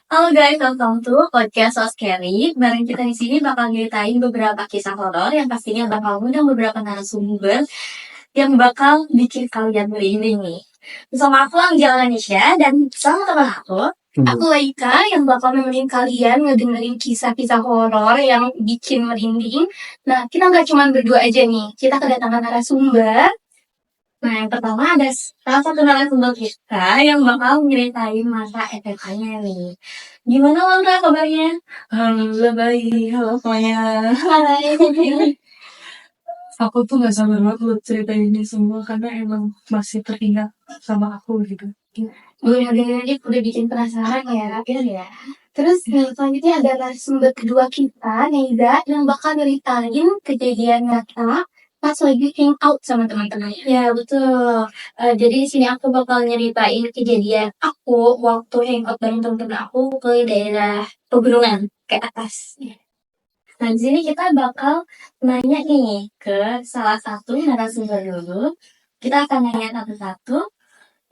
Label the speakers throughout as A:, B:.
A: Halo guys, welcome to podcast So Scary. Bareng kita di sini bakal nyeritain beberapa kisah horor yang pastinya bakal ngundang beberapa narasumber yang bakal bikin kalian merinding nih. Bersama aku Angjela Nisha dan sama teman aku Laika yang bakal nemenin kalian ngedengerin kisah-kisah horor yang bikin merinding. Nah, kita nggak cuma berdua aja nih, kita kedatangan narasumber. Nah, yang pertama ada salah satu narasumber kita yang bakal nyeritain masa SMK-nya nih. Gimana Laura kabarnya?
B: Alhamdulillah baik. Halo semuanya.
A: Hai.
B: Aku tuh gak sabar banget buat ceritain ini semua karena emang masih teringat sama aku gitu.
A: Gue dengerin udah bikin penasaran ya. Ya. Terus selanjutnya ada narasumber kedua kita, Neiza, yang bakal nyeritain kejadian nyata pas lagi hangout sama teman-temannya. Ya betul. Jadi di sini aku bakal nyeritain kejadian aku waktu hangout bareng teman-teman aku ke daerah pegunungan ke atas. Nah di sini kita bakal nanya nih ke salah satu narasumber dulu. Kita akan nanya satu-satu.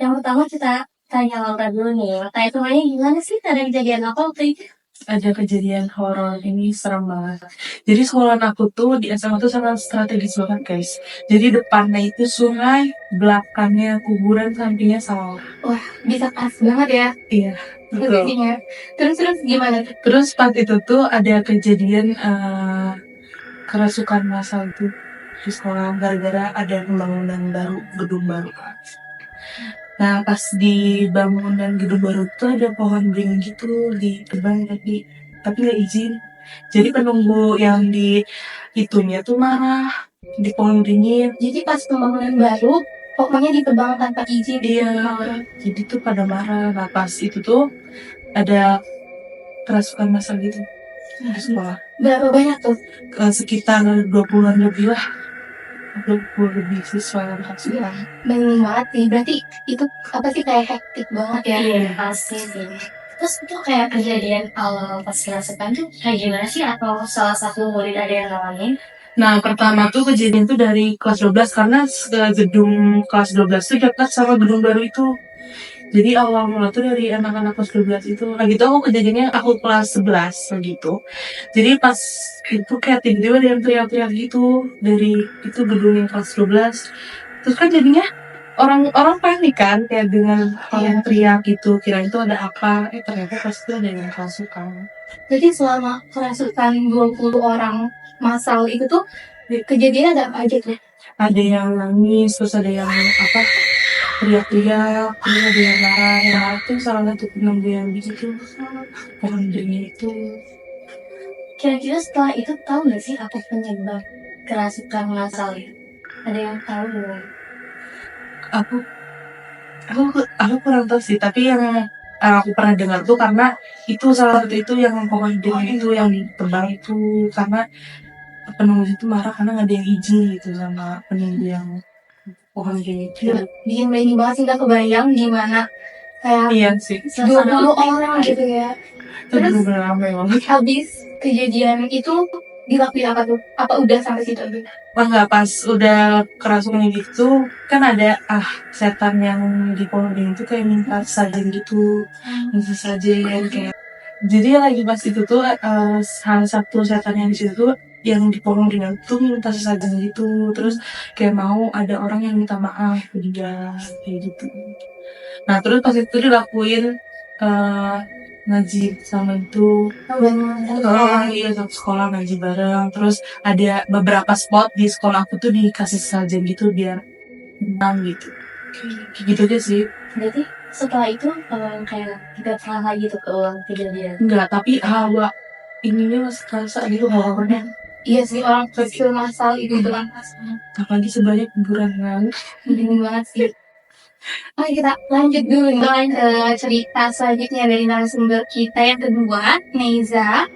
A: Yang pertama kita tanya Laura dulu nih. Tanya semuanya gimana sih ada kejadian apa waktu itu?
B: Ada kejadian horor ini serem banget. Jadi sekolah aku tuh di SMA tuh sangat strategis banget guys. Jadi depannya itu sungai, belakangnya kuburan, sampingnya sawah.
A: Wah bisa pas banget ya.
B: Iya, betul.
A: Posisinya. Terus gimana?
B: Terus pas itu tuh ada kejadian kerasukan massal tuh di sekolah gara-gara ada pembangunan baru, gedung baru. Nah pas di bangunan gedung baru tuh ada pohon beringin gitu di tebang tapi gak izin. Jadi penunggu yang di itunya tuh marah di pohon beringin.
A: Jadi pas pembangunan baru pokoknya ditebang tanpa izin.
B: Iya. Jadi tuh pada marah. Nah pas itu tuh ada kerasukan massal gitu di sekolah.
A: Berapa banyak tuh?
B: Sekitar 20-an lebih lah. 20 lebih siswa yang kerasukan.
A: Banyak banget sih. Berarti itu apa sih kayak hektik banget ya?
C: Iya pasti sih. Terus itu kayak kejadian awal pas kerasukan tuh kayak gimana sih? Atau salah satu murid ada yang ngalamin?
B: Nah pertama tuh kejadian tuh dari kelas 12 karena gedung kelas 12 tuh dekat sama gedung baru itu. Jadi awal mula tuh dari anak-anak kelas 12 itu. Nah gitu aku kejadiannya aku kelas 11 gitu. Jadi pas itu kayak tiba-tiba ada yang teriak-teriak gitu dari itu gedung yang kelas 12. Terus kan jadinya orang panik kan kayak dengan orang teriak gitu, kira itu ada apa, ternyata pas itu ada yang kerasukan.
A: Jadi selama kerasukan 20 orang massal itu tuh kejadian ada apa aja tuh?
B: Ada yang nangis, terus ada yang apa teriak-teriak, terus ada yang marah. Nah itu salah satu penunggu yang di situ pohon beringin itu.
A: Kira-kira setelah itu tahu nggak sih apa penyebab kerasukan massal itu? Ada yang tahu belum?
B: Aku kurang tahu sih, tapi yang aku pernah dengar tuh karena itu salah satu itu yang pohon beringin itu yang ditebang itu karena penunggu itu marah karena nggak ada yang izin gitu sama penunggu yang pohon beringin itu.
A: Bikin merinding banget sih, nggak kebayang gimana kayak
B: Iya sih,
A: 20 orang gitu ya.
B: itu bener-bener ramai banget.
A: Habis kejadian itu dilakuin apa tuh? Apa udah sampai situ aja?
B: Enggak, pas udah kerasukan gitu kan ada setan yang di pohon beringin itu kayak minta sajen gitu, minta sajen kayak. Jadi lagi pas itu tuh salah satu setan yang di situ tuh yang di pohon beringin tuh minta sesajen gitu, terus kayak mau ada orang yang minta maaf ke dia kayak gitu. Nah terus pas itu dilakuin ngaji sama itu. Iya satu sekolah ngaji bareng. Terus ada beberapa spot di sekolah aku tuh dikasih sajen gitu biar menang gitu. Kayak gitu aja sih.
C: Berarti setelah itu kayak tidak pernah lagi tuh keulang kejadian?
B: Enggak, tapi hawa ininya masih terasa gitu hawanya.
A: Iya sih, orang kecil massal itu doang.
B: Apalagi sebanyak kuburan kan.
A: Merinding banget sih. Oke, kita lanjut dulu nih ke cerita selanjutnya dari narasumber kita yang kedua, Neiza.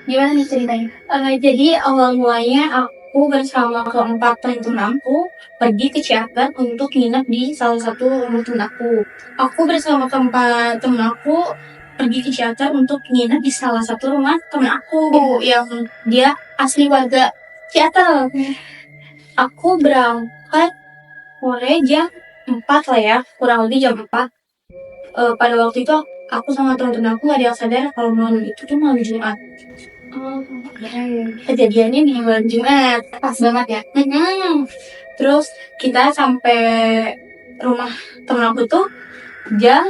A: Gimana nih ceritanya? Jadi awal mulanya aku bersama keempat teman aku pergi ke Ciater untuk nginep di salah satu rumah teman aku. Aku bersama keempat teman aku pergi ke Ciater untuk nginep di salah satu rumah teman aku yang dia asli warga Ciater. Aku berangkat sore jam 4 lah ya, kurang lebih jam 4. Pada waktu itu aku sama teman-teman aku nggak ada yang sadar kalau malam itu tuh malam Jumat. Kejadiannya di malam Jumat, pas banget ya. Terus kita sampai rumah temen aku tuh jam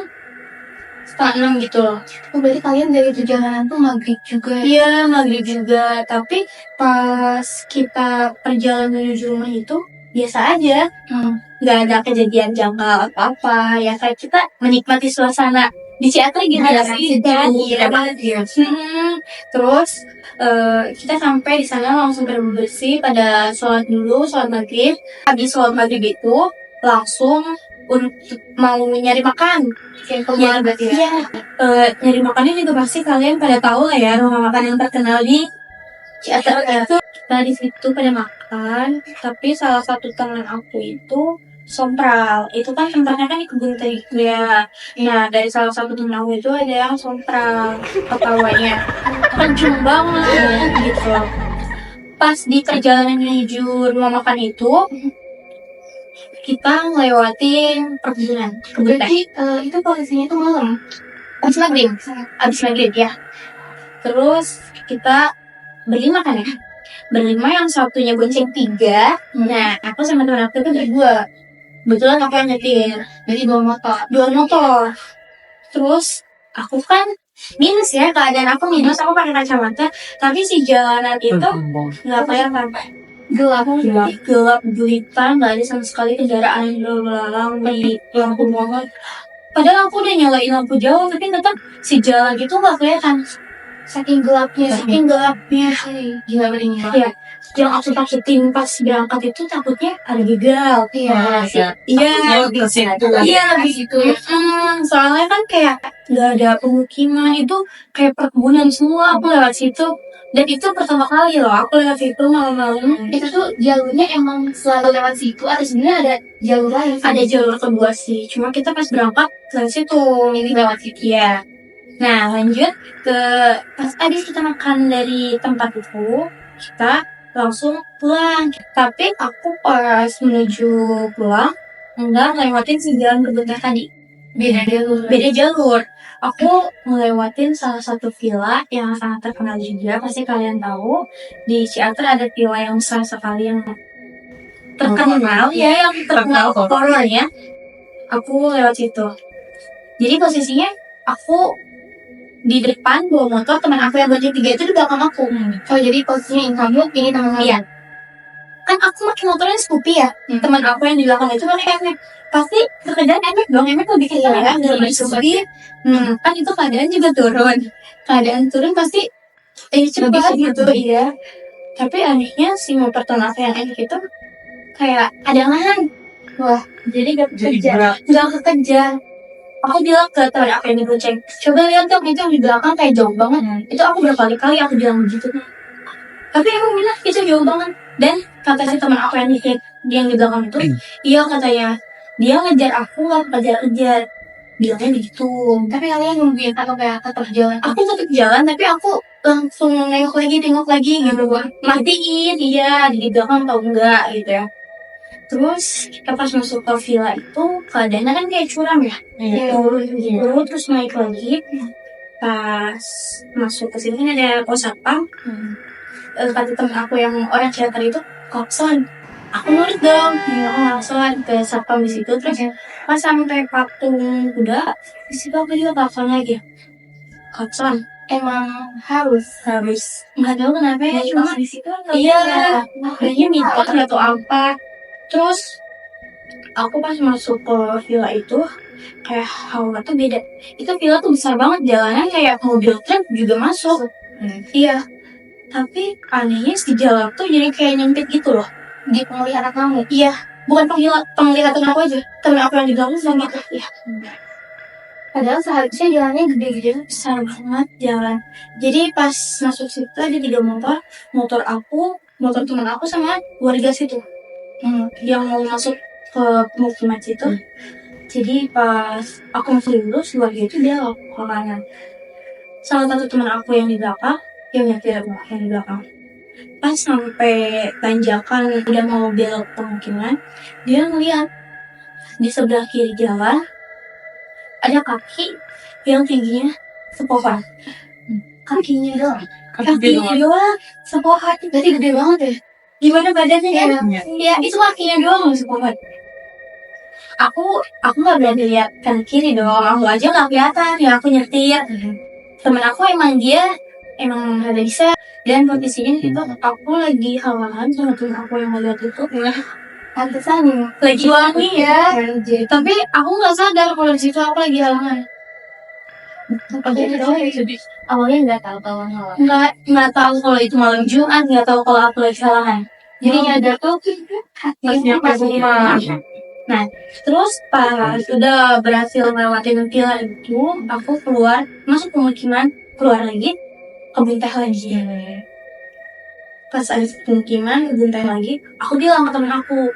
A: 5:30 gitu loh. Berarti kalian dari perjalanan tuh maghrib juga? Iya, maghrib juga. Tapi pas kita perjalanan menuju rumah itu biasa aja. Nggak ada kejadian janggal apa-apa. Ya kayak kita menikmati suasana di Ciater gitu ya sih. Iya banget ya. Terus kita sampai di sana langsung bersih pada sholat dulu, sholat maghrib. Habis sholat maghrib itu langsung untuk mau nyari makan. Ya, berarti ya. Nyari makannya juga pasti kalian pada tahu lah ya, rumah makan yang terkenal di Ciater itu. Kita di situ pada makan, tapi salah satu teman aku itu sompral. Itu kan tempatnya kan di kebun teh ya. Nah, dari salah satu teman aku itu ada yang sompral, ketawanya kenceng banget gitu. Pas di perjalanan menuju rumah makan itu, kita ngelewatin perkebunan kebun teh. Itu posisinya tuh malam. Abis maghrib ya. Terus kita berlima kan ya. Berlima yang satunya bonceng 3. Nah, aku sama teman aku itu berdua. Betulan aku yang nyetir. Jadi dua motor. Terus aku kan minus ya, keadaan aku minus, aku pakai kacamata. Tapi si jalanan itu nggak kelihatan. Gelap gulita, nggak ada sama sekali kendaraan yang berlalang di lampu banget. Padahal aku udah nyalain lampu jauh, tapi tetap si jalan itu nggak kelihatan. Saking gelapnya. Gila beringnya. Iya. Yang aku takutin pas berangkat itu takutnya ada begal. Iya. Lebih gitu ya. Soalnya kan kayak nggak ada pemukiman, itu kayak perkebunan semua. Aku lewat situ. Dan itu pertama kali loh aku lewat situ malam-malam. Itu tuh jalurnya emang selalu lewat situ atau sebenarnya ada jalur lain? Ada jalur kedua sih. Cuma kita pas berangkat lewat situ. Ini lewat situ ya. Nah, lanjut ke pas habis kita makan dari tempat itu, kita langsung pulang. Tapi aku pas menuju pulang enggak ngelewatin si jalan kebun teh tadi. Beda jalur. Aku ngelewatin salah satu villa yang sangat terkenal juga, pasti kalian tahu. Di Ciater ada villa yang besar sekali yang terkenal ya, yang terkenal horornya. Aku lewat situ. Jadi posisinya aku di depan bawa motor, teman aku yang bonceng 3 itu di belakang aku. Jadi posisinya kamu ini teman kalian. Kan aku pakai motornya Scoopy ya. Teman aku yang di belakang itu pakai Emek. Pasti kerjaan Emek dong, Emek lebih kecil ya dari Scoopy. Kan itu keadaan juga turun. Keadaan turun pasti cepat gitu iya. Tapi anehnya si motor teman aku yang Emek itu kayak ada lahan. Wah, jadi gak kekejar. Aku bilang ke teman aku yang dibonceng, coba lihat dong itu yang di belakang kayak jauh banget. Itu aku berkali-kali aku bilang begitu. Tapi emang bilang itu jauh banget. Dan kata si teman aku yang di belakang itu, iya katanya dia ngejar aku nggak kejar-kejar. Bilangnya begitu. Tapi kalian nungguin atau kayak tetap jalan? Aku tetap jalan, tapi aku langsung tengok lagi gitu. Matiin, iya di belakang atau enggak gitu ya. Terus kita pas masuk ke villa itu keadaannya kan kayak curam ya. Turun gitu, terus naik lagi. Pas masuk ke sini ada pos satpam. Kata temen aku yang orang Ciater itu klakson. Aku nurut dong, aku klakson ke satpam di situ. Terus pas sampai patung kuda, di situ aku juga klakson lagi. Klakson. Emang harus. Nggak tahu kenapa ya, cuma di situ iya, kayaknya minta atau apa. Terus aku pas masuk ke villa itu kayak hawa tuh beda. Itu villa tuh besar banget, jalanan kayak mobil truk juga masuk. Iya. Tapi anehnya si jalan tuh jadi kayak nyempit gitu loh. Di penglihatan kamu? Iya. Bukan penglihatan aku aja. Temen aku yang di belakang sama gitu. Iya. Padahal seharusnya jalannya gede-gede, besar banget jalan. Jadi pas masuk situ ada 3 motor. Motor aku, motor teman aku sama warga situ. Yang mau masuk ke pemukiman situ. Jadi pas aku masih lurus, warga itu dia ke kanan. Salah satu teman aku yang di belakang, yang nyetir yang di belakang. Pas sampai tanjakan udah mau belok pemukiman, dia ngeliat di sebelah kiri jalan ada kaki yang tingginya sepohon.
C: Kakinya doang.
A: Kakinya doang sepohon. Berarti gede banget ya. Gimana badannya kan?
B: Iya.
A: Ya itu kakinya doang sepohon. Aku nggak berani lihat kanan kiri dong. Aku aja nggak kelihatan. Ya aku nyetir. Temen aku emang ada bisa. Dan posisinya itu aku lagi halangan sama temen aku yang ngeliat itu. Pantesan ya. Lagi wangi ya. Tapi aku nggak sadar kalau di situ aku lagi halangan.
C: Awalnya nggak tahu kalau halangan.
A: Nggak tahu kalau itu malam Jumat, nggak tahu kalau aku lagi halangan. Jadi nyadar tuh
B: Pas nyampe rumah.
A: Nah, terus pas udah berhasil ngelewatin villa itu, aku keluar, masuk pemukiman, keluar lagi, kebuntah lagi. Pas ada pemukiman, kebuntah lagi, aku bilang ke temen aku,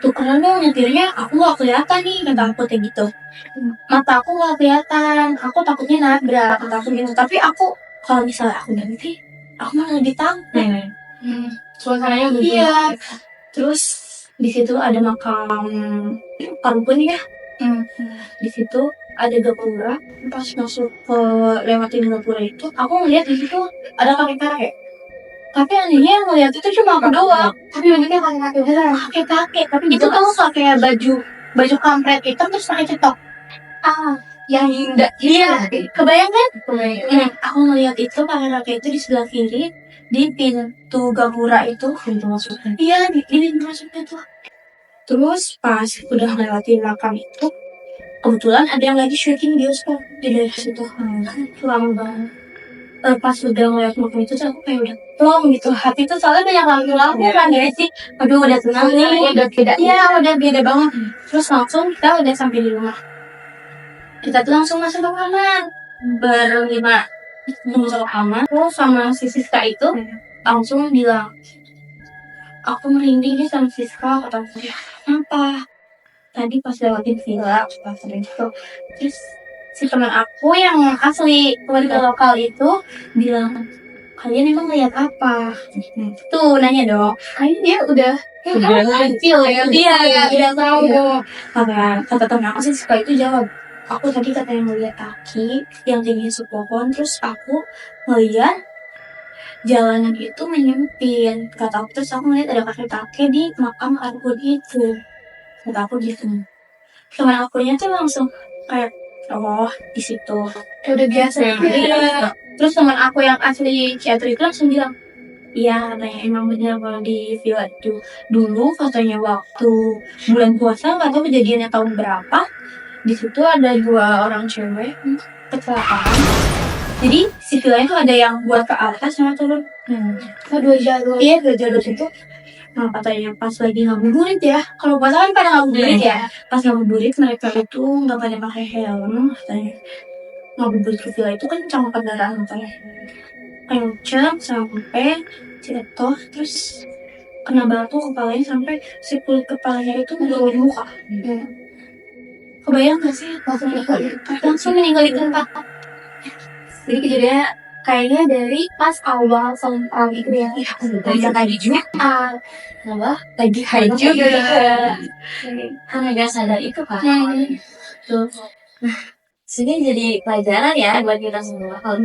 A: tuh karena dong nyetirnya aku gak kelihatan nih, kata aku kayak gitu. Mata aku gak kelihatan, aku takutnya nabrak, kata aku gitu. Tapi aku, kalau misalnya aku berhenti, aku malah lebih takut.
C: Suasananya begitu.
A: Iya. Terus di situ ada makam Parubun ya. Di situ ada gapura. Pas masuk ke lewatin gapura itu, aku ngeliat di situ ada kakek-kakek. Tapi anehnya yang ngeliat itu cuma aku doang. Tapi bentuknya kakek-kakek beneran. Kakek-kakek. Tapi itu kamu pakai baju kampret hitam terus pakai cetok. Yang indah. Iya. Kebayang kan? Aku ngeliat itu kakek-kakek itu di sebelah kiri. Di pintu gapura itu.
B: Pintu masuknya.
A: Iya, di pintu masuknya tuh. Terus pas udah ngelewatin makam itu, kebetulan ada yang lagi syuting bioskop di daerah situ. Lama banget. Pas udah ngeliat makam itu, aku kayak udah plong gitu. Hati tuh soalnya banyak lampu-lampu kan ya sih. Aduh udah tenang nih. Udah beda. Iya, udah beda banget. Terus langsung kita udah sampai di rumah. Kita tuh langsung masuk ke kamar. Berlima. Masuk ke kamar. Terus sama si Siska itu langsung bilang, aku merinding nih sama Siska, kata aku, kenapa? Tadi pas lewatin villa, pas itu, terus si teman aku yang asli warga lokal itu bilang, kalian emang lihat apa? Tuh nanya dong, kayaknya dia udah kecil ya, dia udah tahu. Kata teman aku sih Siska itu jawab, aku tadi katanya ngeliat kaki yang tinggi sepohon, terus aku ngeliat jalanan itu menyempit, kata aku. Terus aku ngeliat ada kakek-kakek di makam Parubun itu, kata aku gitu. Teman akunya tuh langsung kayak, oh di situ udah biasa ya. Terus teman aku yang asli Ciatri itu langsung bilang, iya katanya emang bener kalau di villa itu dulu katanya waktu bulan puasa, nggak tahu kejadiannya tahun berapa, di situ ada 2 orang cewek kecelakaan. Jadi si villa itu ada yang buat ke atas sama turun. 2 jalur. Iya, 2 jalur itu. Nah katanya pas lagi ngabuburit ya. Kalau puasa kan pada ngabuburit ya. Pas ngabuburit mereka itu nggak pada pakai helm katanya. Ngabuburit ke villa itu kencang kendaraan katanya. Kencang sampai jatuh, terus kena batu kepalanya sampai si kulit kepalanya itu ngegangguin muka. Kebayang gak sih? Langsung meninggal di tempat. Jadi kejadiannya kayaknya dari pas awal soal itu ya. Lagi haji. Lagi haji.
C: Karena gak sadar itu kan. Tuh. Sini jadi pelajaran ya buat kita semua. Kalau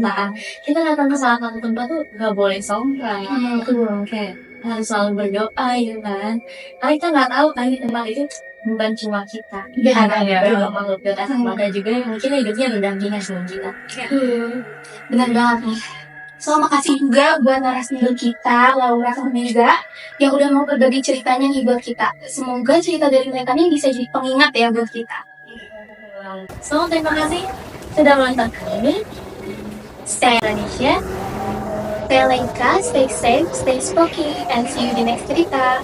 C: kita datang ke salah satu tempat tuh gak boleh sombong. Kayak harus selalu berdoa gitu kan. Karena kita gak tahu kan di tempat itu beban cuma kita. Ada makhluk di atas mata juga yang mungkin hidupnya berdampingan sama kita.
A: Benar banget nih. So makasih juga buat narasumber kita, Laura sama Mega, yang udah mau berbagi ceritanya nih buat kita. Semoga cerita dari mereka ini bisa jadi pengingat ya buat kita.
C: So terima kasih sudah menonton kami. Stay Indonesia,
A: Stay lengkap, stay safe, stay spooky, and see you di next cerita.